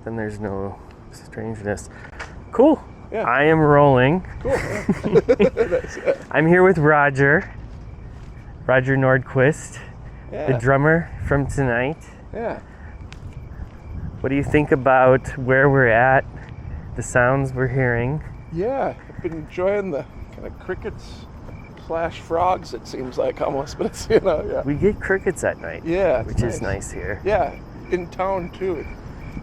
then there's no strangeness. Cool. Yeah. I am rolling. Cool. I'm here with Roger Nordquist, the Yeah. drummer from tonight. Yeah. What do you think about where we're at, the sounds we're hearing? Yeah. I've been enjoying the kind of crickets / frogs, it seems like almost, but it's, yeah. We get crickets at night, Yeah. which is nice here. Yeah. In town too.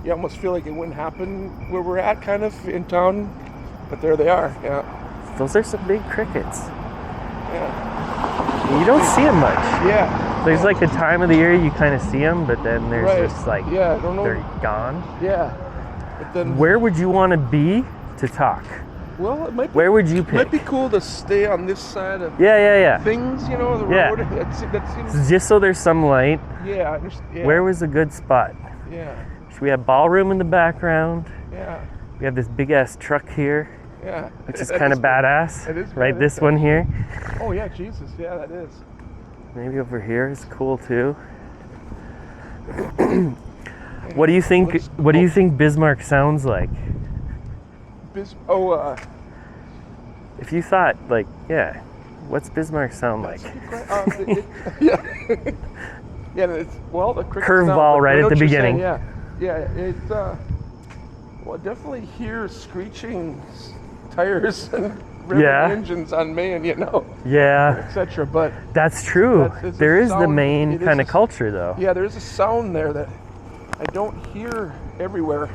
You almost feel like it wouldn't happen where we're at, kind of in town, but there they are. Yeah. Those are some big crickets. Yeah. You don't see them much. Yeah. There's like a time of the year you kind of see them, but then there's Right. just like, Yeah, I don't know. they're gone. Yeah. But then, Where would you want to be to talk? well, it might be, Where would you it might pick? be cool to stay on this side of Yeah. things, the Yeah. road. That seems, Just so there's some light. yeah, I understand. Yeah. Where was a good spot? Yeah. We have ballroom in the background. Yeah. We have this big ass truck here, Yeah. which is That kind of badass. It is right? badass, This one here. Oh yeah, Jesus, yeah, that is. Maybe over here is cool too. What do you think? What do you think Bismarck sounds like? If you thought like, yeah, what's Bismarck sound like? Yeah. Yeah, it's, well, the cricket Curveball sound, right I know at the what you're beginning. saying, yeah, it's well, I definitely hear screeching tires and revving Yeah. engines on Main, Yeah, etc. But that's true. it's a There is the sound- main it is kind of a- culture though. yeah, there's a sound there that I don't hear everywhere.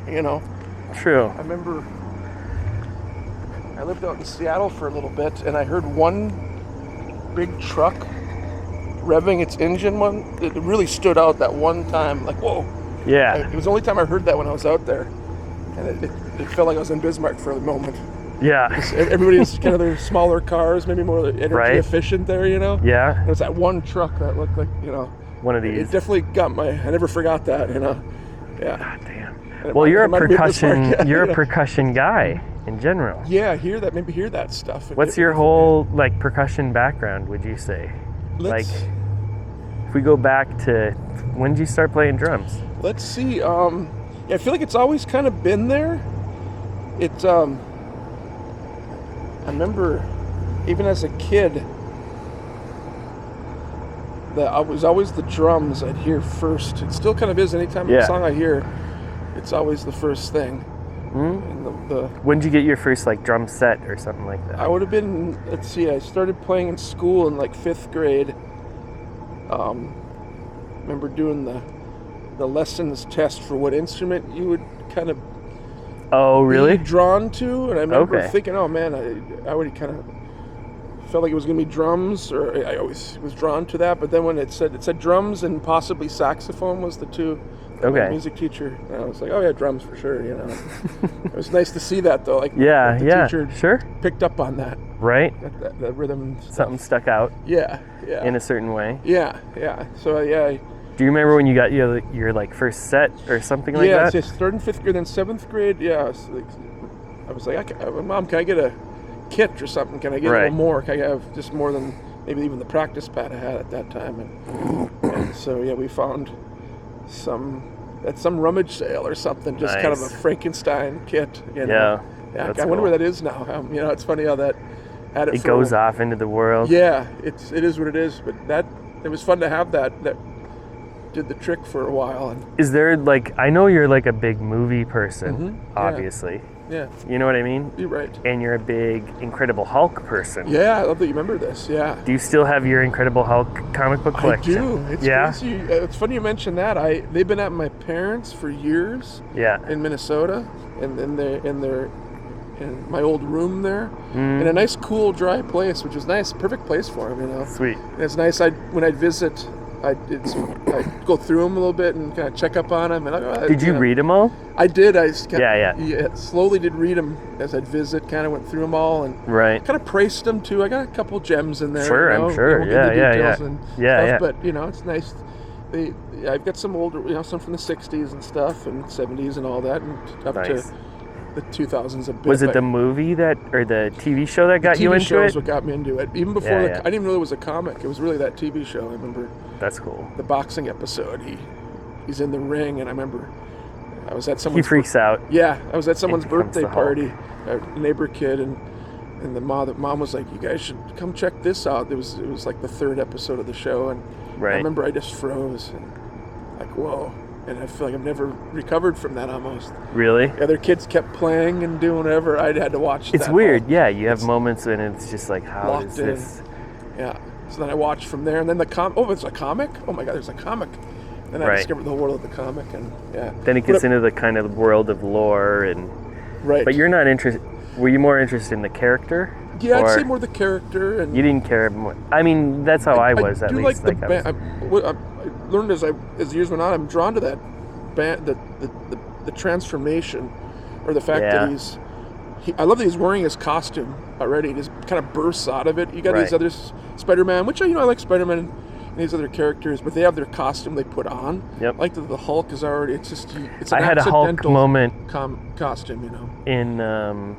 True. I remember I lived out in Seattle for a little bit, and I heard one big truck revving its engine. It really stood out that one time. Like, whoa! Yeah. It was the only time I heard that when I was out there, and it felt like I was in Bismarck for a moment. Yeah. Everybody's kind of their smaller cars, maybe more energy Right. efficient there. Yeah. It was that one truck that looked like One of It these. definitely got I never forgot that. Yeah. God damn. And Well, it you're a reminded me of percussion. Bismarck, You're a yeah. percussion guy in general. Yeah, hear that stuff. What's your whole like percussion background? Would you say? Let's, If we go back to when did you start playing drums? let's see. I feel like it's always kind of been there. I remember even as a kid that I was always the drums I'd hear first. It still kind of is. Anytime Yeah. a song I hear, it's always the first thing. Hmm? And When did you get your first like drum set or something like that? I would have been, let's see, I started playing in school in like 5th grade. Remember doing the lessons test for what instrument you would kind of Oh, really? be drawn to, and I remember Okay. thinking, oh man, I would kind of felt like it was going to be drums, or I always was drawn to that, but then when it said drums and possibly saxophone was the two. My Okay. music teacher, and I was like, oh yeah, drums for sure, It was nice to see that though, like Yeah, the yeah, teacher sure. picked up on that Right? rhythm stuff. Something stuck out Yeah. in a certain way. Yeah. So yeah. Do you remember when you got your like first set or something like Yeah, that? it's just 3rd and 5th grade, then 7th grade. Yeah, I was like, Mom, can I get a kit or something? Can I get a Right. little more? Can I have just more than maybe even the practice pad I had at that time? And so yeah, we found at some rummage sale or something, just kind of a Nice. Frankenstein kit. Yeah. Yeah. That's I wonder cool. where that is now. It's funny how that had it. It for goes off into the world. Yeah, it is what it is. But it was fun to have that. That did the trick for a while. And Is there like, I know you're like a big movie person, Mhm, yeah. obviously. yeah, You know what I mean? you're right. And you're a big Incredible Hulk person. Yeah, I love that you remember this. Yeah. Do you still have your Incredible Hulk comic book collection? I do. It's Yeah? crazy. It's funny you mention that. They've been at my parents' for years Yeah. in Minnesota, and in my old room there, Mm. in a nice, cool, dry place, which is nice, perfect place for them. Sweet. And it's nice. When I'd visit, I'd go through them a little bit and kind of check up on them. And Did you read them all? I did. I just Yeah. slowly did read them as I'd visit. Kind of went through them all and Right. kind of priced them too. I got a couple gems in there. Sure, I'm sure. We'll get into Yeah. details and Yeah. stuff, but it's nice. I've got some older, some from the '60s and stuff, and '70s and all that, and up Nice. to the 2000s a bit. Was it but the movie or the TV show that got TV you into show it? is what got me into it. Even before, Yeah. I didn't even know it was a comic. It was really that TV show. I remember That's cool. the boxing episode. He's in the ring, and I remember I was at He someone's freaks out. Yeah, I was at someone's becomes birthday the Hulk. party, a neighbor kid, and the mom was like, "You guys should come check this out." It was like the 3rd episode of the show, and Right. I remember I just froze and like, whoa, and I feel like I've never recovered from that almost. Really? The other kids kept playing and doing whatever. I had to watch. It's that weird. Hulk. Yeah, you have moments when it's just like, how Locked is in. this? Yeah. So then I watched from there, and then it's a comic. Oh my God, there's a comic. Then I Right. discovered the whole world of the comic, and yeah. Then it gets into the kind of world of lore and. Right. But you're not interested. Were you more interested in the character? Yeah, I'd Or say more the character, and You didn't care more. I mean, that's how I was I at do least. like the I was- what I learned as years went on. I'm drawn to that band, the transformation, or the fact Yeah. that I love that he's wearing his costume already. He just kind of bursts out of it. You got these Right. other Spider-Man, which I like Spider-Man and these other characters, but they have their costume they put on. Yep. Like the Hulk is already. It's just it's an I had a Hulk accidental moment costume. in.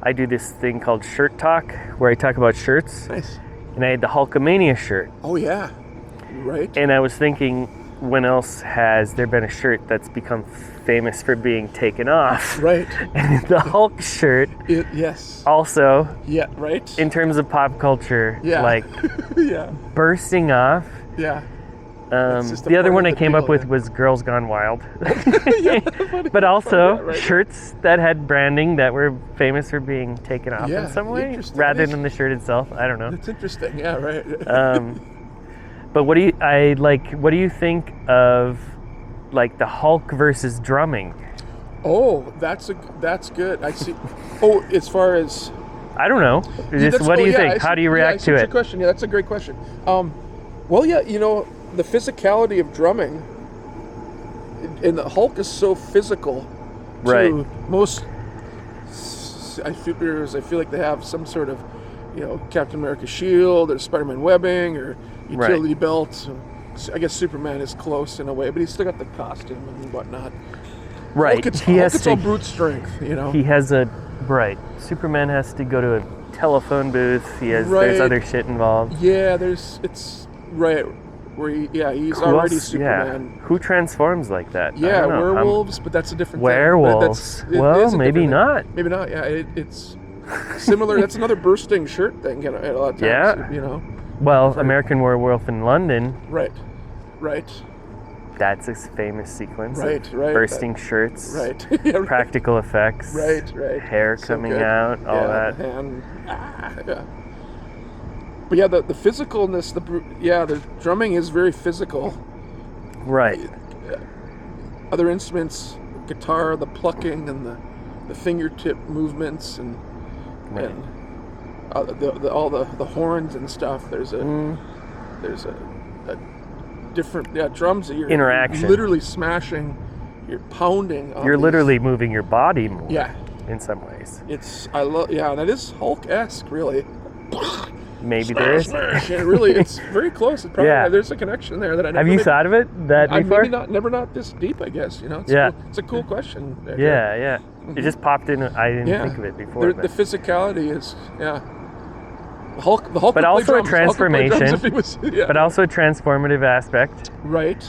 I do this thing called Shirt Talk, where I talk about shirts, Nice. and I had the Hulkamania shirt, Oh yeah. Right. and I was thinking, when else has there been a shirt that's become famous for being taken off? Right. And the Hulk shirt, Yes. also, Yeah. Right. in terms of pop culture, Yeah. like Yeah. bursting off. Yeah. just a The other part one of I the came deal, up with yeah. was Girls Gone Wild. Yeah, But also Yeah, right. shirts that had branding that were famous for being taken off Yeah, in some way, interesting. rather That is- than the shirt itself. I don't know. It's interesting. Yeah. Right. But what do you think of like the Hulk versus drumming? Oh, that's good. I see. Oh, as far as I don't know. Just what do you think? How do you react to That's a it? question. Yeah, that's a great question. Well, yeah, the physicality of drumming, and the Hulk is so physical. To Right. Most figures, I feel like they have some sort of, Captain America shield or Spider-Man webbing or utility belt. I guess Superman is close in a way, but he's still got the costume and whatnot. Right. Hulk, it's all brute strength, He has Superman has to go to a telephone booth. There's Right. other shit involved. Yeah, it's right where he's Who already else? Superman. Yeah. Who transforms like that? I Yeah, don't know. werewolves, but that's a different Werewolves. thing. It Well, is a maybe different not. thing. Maybe not. Yeah, it's similar. That's another bursting shirt thing. A lot of times. Yeah. Well, American Werewolf in London. Right. That's a famous sequence. Right, of right, Bursting shirts. Right. Yeah, right. Practical effects. Right. Hair So coming good. out. All Yeah, that. And yeah. But yeah, the physicalness, the drumming is very physical. Right. Other instruments, guitar, the plucking and the fingertip movements and Right. all the horns and stuff. There's a different drums that you're Interaction. literally smashing. You're pounding. On You're these. literally moving your body more. Yeah. In some ways. And it is Hulk-esque, really. Maybe there is. Smash. And really, it's very close. It probably, Yeah. There's a connection there that I never Have you maybe- thought of it before? Maybe not this deep, I guess. It's Yeah. cool. It's a cool question. Yeah. It just popped in. I didn't Yeah. think of it before. The physicality is The Hulk But would play also a drums. Hulk would play drums transformation. if he was, yeah. but also a transformative aspect. Right.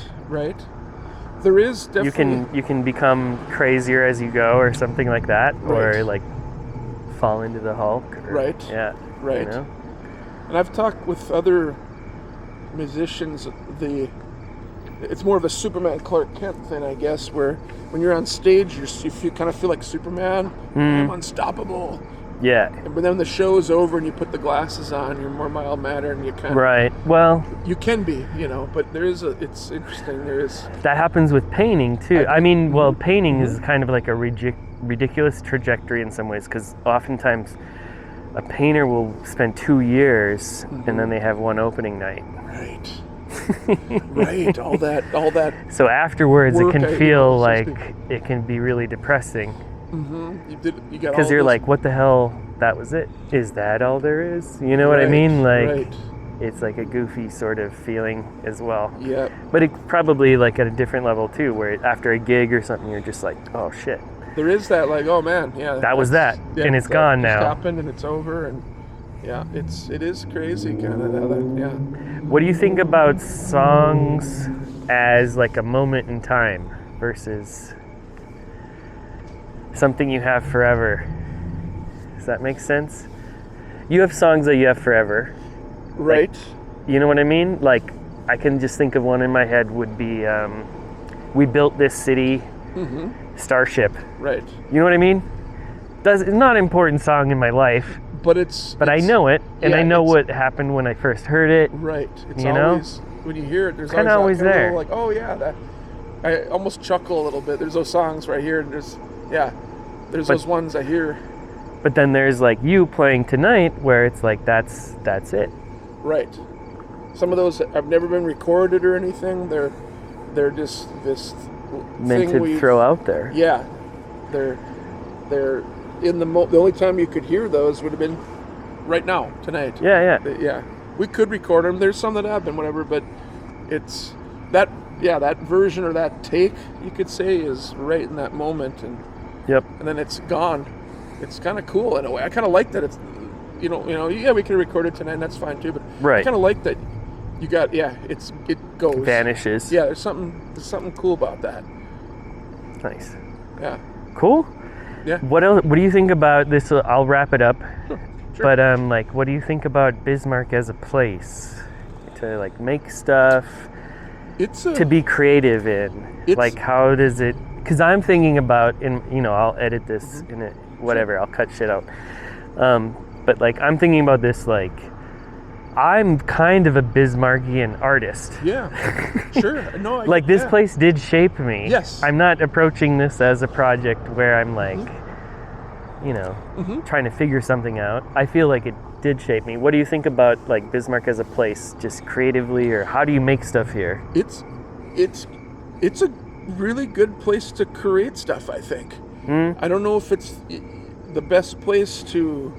There is definitely. You can become crazier as you go, or something like that, Right. or like fall into the Hulk. Or, Right. Yeah. Right. And I've talked with other musicians. It's more of a Superman Clark Kent thing, I guess, where when you're on stage, you kind of feel like Superman. I'm unstoppable. Yeah. But then the show's over and you put the glasses on, you're more mild mannered, and you kind of Right. Well, you can be, but it's interesting. There is that happens with painting too. Painting is kind of like a ridiculous trajectory in some ways, because oftentimes a painter will spend 2 years and then they have one opening night. right. All that. So afterwards, Work, it can I- feel so like speak. it can be really depressing, You got because all you're those- like, what the hell? That was it? Is that all there is? You know what I Right, mean? Like, right. it's like a goofy sort of feeling as well. Yeah. But it's probably like at a different level too, where after a gig or something, you're just like, oh shit. There is that, like, oh man, yeah. That was that, and it's that gone just now. happened and it's over, and yeah, it is crazy, kind of. What do you think about songs as like a moment in time? versus something you have forever. Does that make sense? You have songs that you have forever. Right. You know what I mean? Like, I can just think of one in my head would be, We Built This City, Starship. Right. You know what I mean? It's not an important song in my life, but I know it, and yeah, I know what happened when I first heard it. Right. It's you always, know? when you hear it, there's Kinda always that kind of there. little, like, oh yeah, that. I almost chuckle a little bit. There's those songs right here, and there's those ones I hear. But then there's like you playing tonight, where it's like that's it. Right. Some of those have never been recorded or anything. They're just this Meant thing to throw out there. Yeah, they're in the only time you could hear those would have been right now, tonight. Yeah. Yeah. We could record them. There's some that have been, whatever, but it's that version or that take, you could say, is right in that moment, and Yep. and then it's gone. It's kind of cool in a way. I kind of like that it's, we can record it tonight, and that's fine too, but Right. I kind of like that you got, it goes. Vanishes. Yeah, there's something cool about that. Nice. Yeah. Cool. Yeah. What else? What do you think about this? I'll wrap it up. Sure. But like, what do you think about Bismarck as a place to like make stuff, to be creative in? Like, how does it? Because I'm thinking about, I'll edit this in it, whatever. I'll cut shit out. But like, I'm thinking about this like, I'm kind of a Bismarckian artist. Yeah. Sure. No. Like, this place did shape me. Yes. I'm not approaching this as a project where I'm like, trying to figure something out. I feel like it did shape me. What do you think about like Bismarck as a place, just creatively, or how do you make stuff here? It's a really good place to create stuff, I think. I don't know if it's the best place to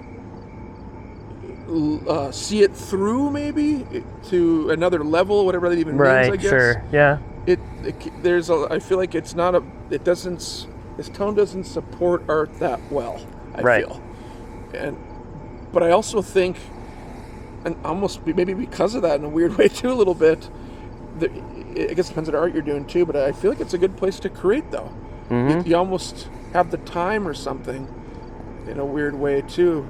see it through, maybe to another level, whatever that even means, I guess. Sure, yeah. I feel like it's not this town doesn't support art that well, I feel. But I also think, and almost maybe because of that in a weird way too, a little bit, I guess it depends on the art you're doing too, but I feel like it's a good place to create, though. You almost have the time or something in a weird way too.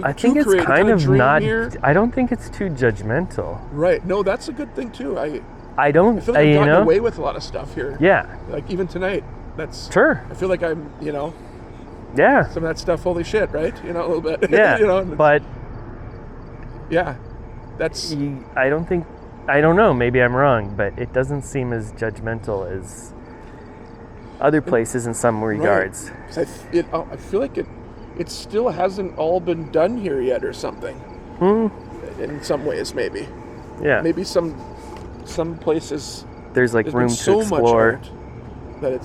I think it's kind of not. Here. I don't think it's too judgmental. Right. No, that's a good thing too. I don't. I feel like I've gotten away with a lot of stuff here. Yeah. Like even tonight. That's sure. I feel like I'm. Yeah. Some of that stuff. Holy shit! Right. A little bit. Yeah. But. Yeah. That's. I don't know. Maybe I'm wrong, but it doesn't seem as judgmental as other places in some regards. Right. I feel like it still hasn't all been done here yet, or something. In some ways, maybe. Yeah. Maybe some places there's like room to so explore. Much art that it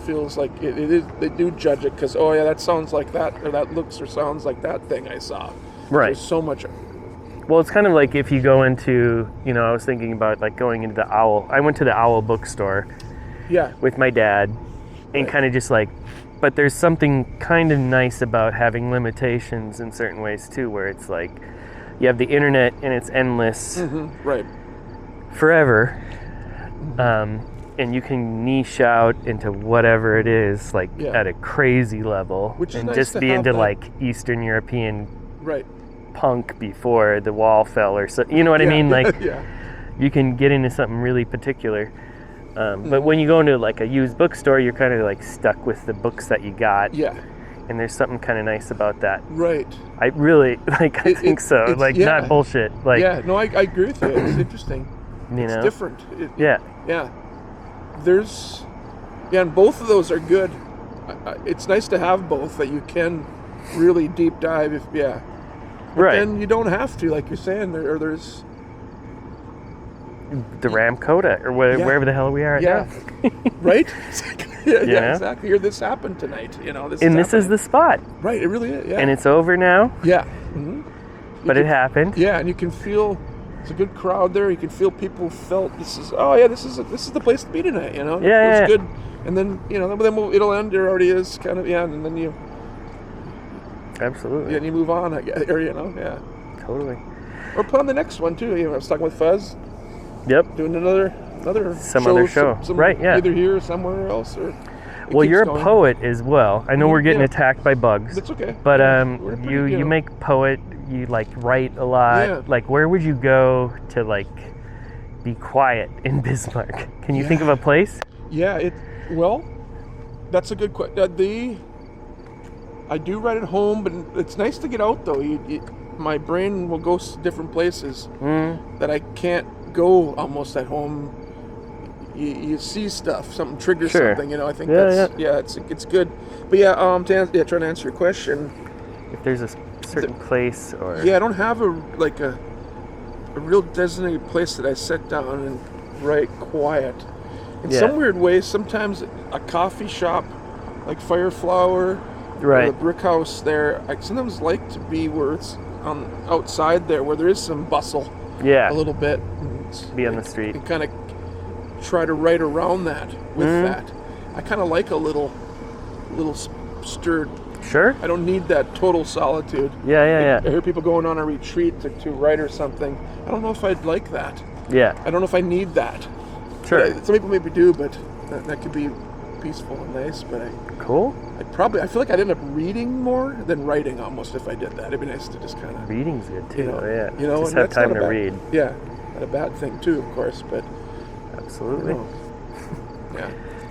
feels like it is. They do judge it because that sounds like that, or that looks or sounds like that thing I saw. Right. There's so much. Well, it's kind of like if you go into, I was thinking about like going into the Owl. I went to the Owl bookstore. Yeah. With my dad, and kind of just like, but there's something kind of nice about having limitations in certain ways too, where it's like you have the internet and it's endless, right, forever, and you can niche out into whatever it is, like at a crazy level, which is and nice just to be have into that. Like Eastern European punk before the wall fell, or so. You know what I mean? Like, you can get into something really particular. But when you go into like a used bookstore, you're kind of like stuck with the books that you got. Yeah. And there's something kind of nice about that. Right. I really I think so. Like, not bullshit. Like, yeah. No, I agree with you. It's interesting. It's different. Yeah. There's, and both of those are good. It's nice to have both, that you can really deep dive But right. then you don't have to, like you're saying. There's the Ramkota or wherever the hell we are now. Right? Yeah, exactly. This happened tonight. This is the spot. Right, it really is. Yeah. And it's over now. Yeah. But it happened. Yeah, and you can feel it's a good crowd there. You can feel people felt this is the place to be tonight. Yeah, it's good. And then it'll end. There already is kind of and then you. Absolutely. Yeah, and you move on. I guess, Totally. Or put on the next one too. I was talking with Fuzz. Yep. Doing another some other show. Right, yeah. Either here or somewhere else, or well, you're a poet as well. I know we're getting Yeah. attacked by bugs. That's okay. But We're pretty you good. make poet. You like write a lot. Yeah. Like, where would you go to like be quiet in Bismarck? Can you think of a place? Yeah, well, that's a good question. I do write at home, but it's nice to get out though. My brain will go different places that I can't go almost at home. You see stuff, something triggers something. I think it's good. But trying to answer your question. If there's a certain place or I don't have a real designated place that I sit down and write quiet. In some weird way, sometimes a coffee shop like Fireflower or the Brick House there, I sometimes like to be where it's outside there, where there is some bustle a little bit. Be on the street. And kind of try to write around that with that. I kind of like a little stirred. Sure. I don't need that total solitude. Yeah. I hear people going on a retreat to write or something. I don't know if I'd like that. Yeah. I don't know if I need that. Sure. Some people maybe do, but that could be peaceful and nice. But cool. I feel like I'd end up reading more than writing almost if I did that. It'd be nice to just kind of. Reading's good too. Just and have that's time not to read. Yeah, not a bad thing too, of course, but. Absolutely. Yeah.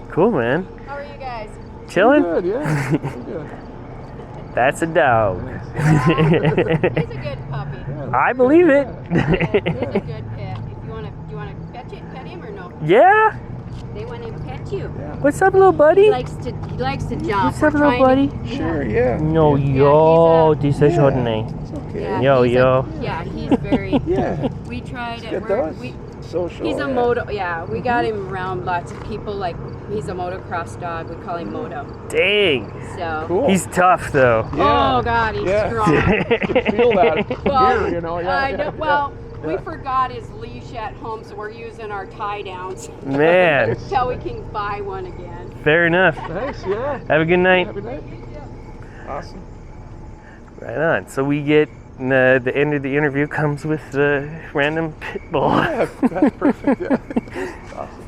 Cool, man. How are you guys? Chilling? Good, yeah. Good. That's a dog. He's a good puppy. I believe it. Yeah, he's a good pet. If you want to, do you want to pet him or no? Yeah. They want to pet you. What's up, little buddy? He likes to jump. What's up, little buddy? Sure, yeah. No, this is your name. It's okay. Yo. He's very. Yeah. We tried Get at work. those. Social. He's a moto. Yeah, we got him around lots of people. Like he's a motocross dog. We call him Moto. Dang. So. Cool. He's tough, though. Yeah. Oh God, he's strong. You can feel that Well, here, I know. Well, we forgot his leash at home, so we're using our tie downs Man. until we can buy one again. Fair enough. Nice, yeah. Have a good night. Have a night. Awesome. Right on. So we get the end of the interview comes with the random pit bull. Yeah, that's perfect. Yeah. Awesome.